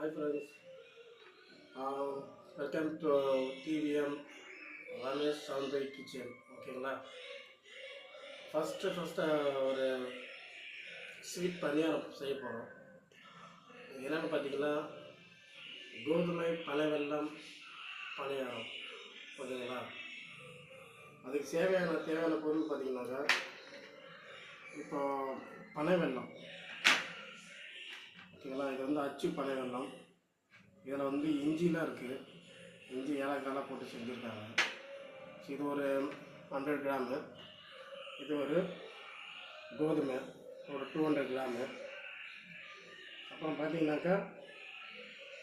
Hi friends, welcome to TVM Ramesh Soundway Kitchen. ஓகேங்களா, first ஒரு sweet பணியாரம் செய்ய போகிறோம். என்னென்னு பார்த்தீங்கன்னா, கோதுமை பனை வெல்லம் பணியாரம். ஓகேங்களா, அதுக்கு தேவையான பொருள் பார்த்தீங்கன்னாக்கா, இப்போ பனை வெல்லம். ஓகேங்களா, இது வந்து அச்சு பனை வெல்லம். இதில் வந்து இஞ்சிலாம் இருக்குது, இஞ்சி ஏலக்காயெலாம் போட்டு செஞ்சுருக்காங்க. இது ஒரு 100 கிராமு. இது ஒரு கோதுமை ஒரு 200 கிராமு. அப்புறம் பார்த்தீங்கன்னாக்கா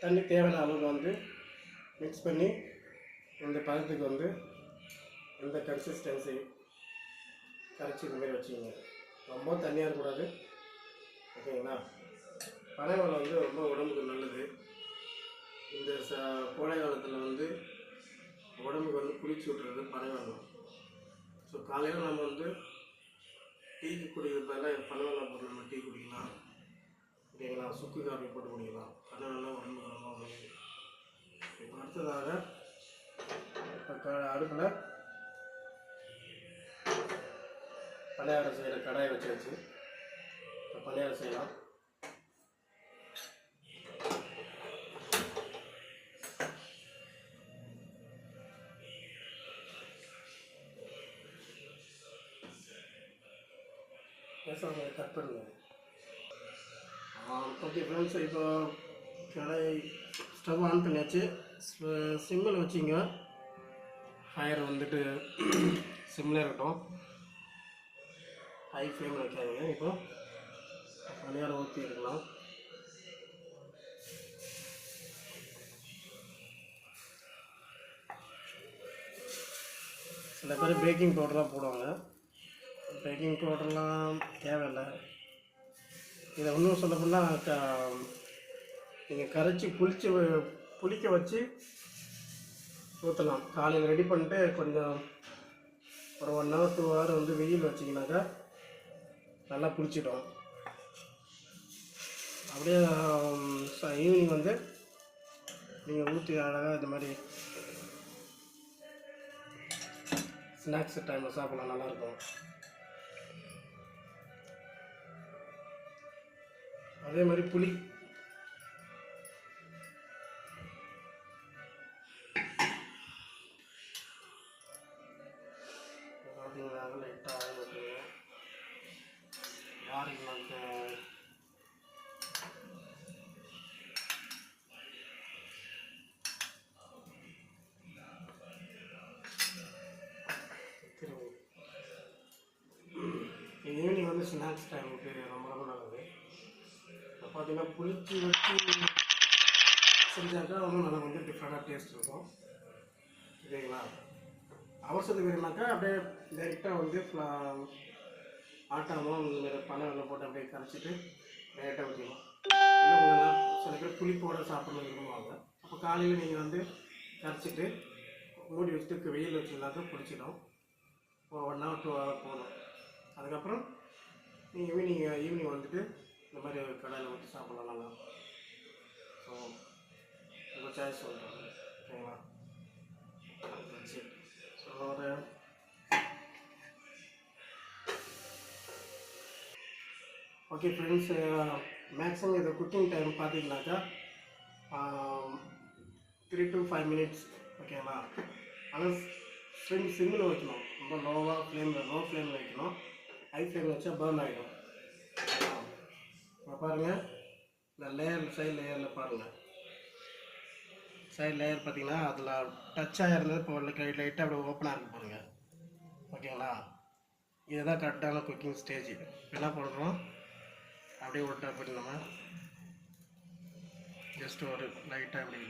தண்ணி தேவையான அளவுக்கு வந்து மிக்ஸ் பண்ணி இந்த பதத்துக்கு வந்து இந்த கன்சிஸ்டன்சி கரைச்சி இந்த மாதிரி வச்சுக்கோங்க. ரொம்ப தண்ணியாக இருக்கக்கூடாது. ஓகேங்களா, பனை வெல்லம் வந்து ரொம்ப உடம்புக்கு நல்லது. இந்த கோடை காலத்தில் வந்து உடம்புக்கு வந்து குளிச்சு விட்றது பனை வெல்லம். ஸோ காலையில் நம்ம வந்து டீக்கு குடிக்கிறது பதிலாக பனை வெல்லம் போட்டு நம்ம டீ குடிக்கலாம். ஓகேங்களா, சுக்கு காஃபி போட்டு குடிக்கலாம். பனை வெல்லம் உடம்புக்கு ரொம்ப நல்லது. இப்போ அடுத்ததாக இப்போ அடுப்பில் பணியாரம் செய்கிற கடாயை வச்சு இப்போ பணியாரம் செய்யலாம். கட் பண்ணுங்க. ஓகே ஃப்ரெண்ட்ஸ், இப்போ கடாய் ஸ்டவ் ஆன் பண்ணியாச்சு. சிம்மில் வச்சிங்க. ஃபயர் வந்துட்டு சிம்மில் இருக்கட்டும், ஹை ஃப்ளேமில் வைக்காதீங்க. இப்போ பணியாரம் ஊற்றி இருக்கலாம். சில பேர் பேக்கிங் பவுடர்லாம் போடுவாங்க. பேக்கிங் பவுடர்லாம் தேவையில்லை. இதை இன்னும் சொல்லப்போனால் நீங்கள் கரைச்சி புளிக்க வச்சு ஊற்றலாம். காலையில் ரெடி பண்ணிட்டு கொஞ்சம் ஒரு 1 hour 2 hour வந்து வெயில் வச்சிங்கனாக்கா நல்லா புளிச்சிடும். அப்படியே ஈவினிங் வந்து நீங்கள் ஊற்றி அழகாக இந்த மாதிரி ஸ்நாக்ஸ் டைமில் சாப்பிடலாம், நல்லாயிருக்கும். அதே மாதிரி புளி லைட்டாக ஆயில் ஊற்றுங்க. யாருக்கு நமக்கு ஈவினிங் வந்து ஸ்நாக்ஸ் டைமுக்கு ரொம்ப ரொம்ப நல்லது. இப்போ பார்த்தீங்கன்னா புளிச்சு வச்சு செஞ்சாக்கா ரொம்ப நல்லா வந்து டிஃப்ரெண்டாக டேஸ்ட் இருக்கும். சரிங்களா, அவசரத்துக்கு வேணுனாக்கா அப்படியே டைரெக்டாக வந்து ஆட்டாமல் பனை வெல்லம் போட்டு அப்படியே கரைச்சிட்டு டைரெக்டாக ஊற்றிக்கலாம். இல்லை சில பேர் புளிப்போடு சாப்பிட்ணும் விரும்புவாங்க. அப்போ காலையில் நீங்கள் வந்து கரைச்சிட்டு மூடி வச்சுட்டு வெயில் வச்சுருந்தாக்கா பிடிச்சிடும். ஒரு 1 hour 2 hour போகணும். அதுக்கப்புறம் நீங்கள் ஈவினிங் வந்துட்டு இந்த மாதிரி கடையில் ஊற்றி சாப்பிட்லாம் நல்லா. ஸோ உங்கள் சாய்ஸ் சொல்கிறேன். ஓகேங்களா, சரி. ஸோ ஒரு ஓகே ஃப்ரெண்ட்ஸ், மேக்ஸிமம் இது குக்கிங் டைம் பார்த்தீங்கன்னாக்கா 3 to 5 minutes. ஓகேங்களா, ஆனால் சிம்மில் வைக்கணும். ரொம்ப லோ ஃப்ளேமில் வைக்கணும். ஹை ஃப்ளேமில் வச்சா பர்ன் ஆகிடும். இப்போ பாருங்கள், இந்த சைடு லேயரில் பாருங்கள். சைடு லேயர் பார்த்தீங்கன்னா அதில் டச்சாக இருந்தது இப்போ லைட்டாக அப்படியே ஓப்பனாக இருக்குது பாருங்கள். ஓகேங்களா, இதுதான் கரெக்டான குக்கிங் ஸ்டேஜ். என்ன பண்ணுறோம், அப்படியே விட்டு அப்படி நம்ம ஜஸ்ட் ஒரு லைட்டாக அப்படி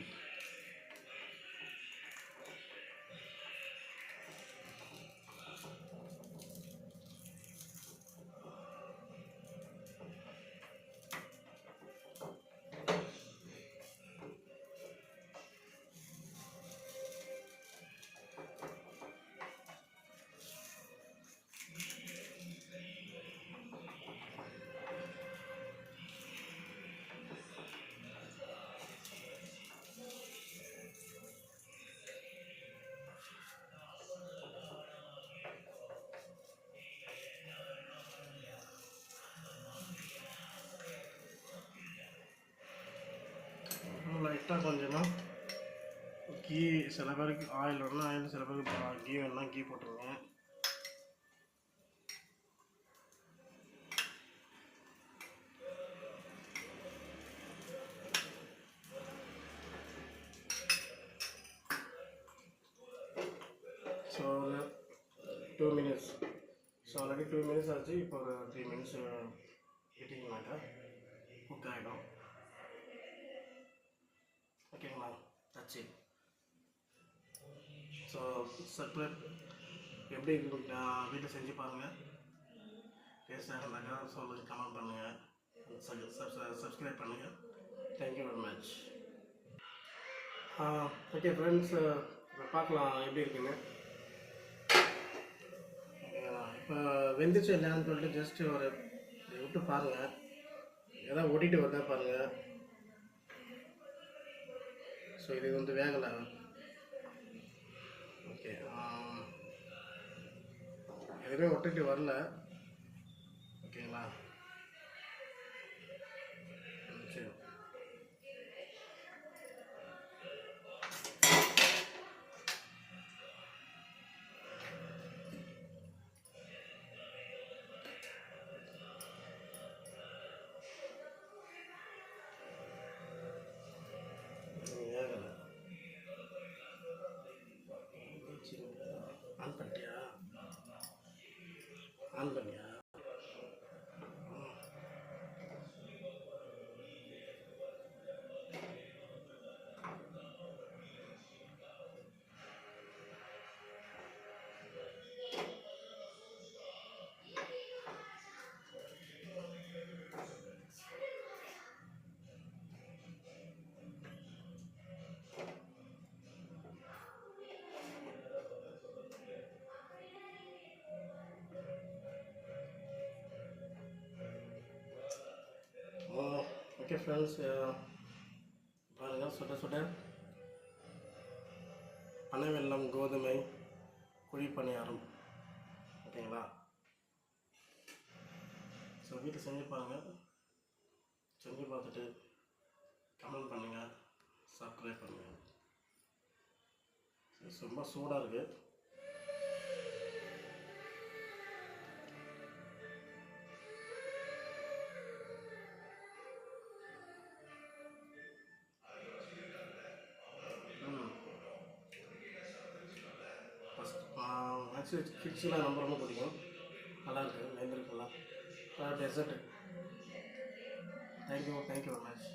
லைட்டாக கொஞ்சமாக கீ, சில பேருக்கு ஆயில் வேணும்னா ஆயில், சில பேருக்கு கீ வேணும்னா கீ போட்டுருங்க. ஸோ ஒரு 2 மினிட்ஸ். ஸோ ஆல்ரெடி 2 மினிட்ஸ் ஆச்சு. இப்போ ஒரு 3 மினிட்ஸ் விட்டிங்கனாக்கா குக் ஆகிடும். ஓகேங்களா? ஆச்சு. ஸோ சர்க்குலர் எப்படி இருக்குன்னு வீட்டில் செஞ்சு பாருங்கள். டேஸ்ட்டாக இருந்தாக்கா சொல்லுங்கள், கமெண்ட் பண்ணுங்கள், சப்ஸ்கிரைப் பண்ணுங்கள். Thank you very much. Okay friends, இப்போ பார்க்கலாம் எப்படி இருக்குன்னு. இப்போ வெந்துச்சு இல்லையான்னு சொல்லிட்டு ஜஸ்ட் ஒரு விட்டு பாருங்கள். எதாவது ஓடிட்டு வருதா பாருங்கள். ஸோ இது வந்து வேகலை. ஓகே, எதுவுமே ஒட்டிட்டு வரல. ஓகேங்களா? சரி. வேகலை. ஆன் பண்ணிட்டியா? ஆன் பண்ணியா? ஓகே ஃப்ரெண்ட்ஸ், பாருங்கள், சுட சுட பனை வெல்லம் கோதுமை குழி பணியாரம். ஓகேங்களா? ஸோ வீட்டில் செஞ்சு பாருங்கள். செஞ்சு பார்த்துட்டு கமெண்ட் பண்ணுங்கள், சப்ஸ்கிரைப் பண்ணுங்கள். ரொம்ப சூடாக இருக்குது. ஆக்சுவலி கிட்ஸ்லாம் ரொம்ப ரொம்ப பிடிக்கும். நல்லாயிருக்கு, வெந்திருக்குலாம். டெசர்ட்டு. Thank you very much.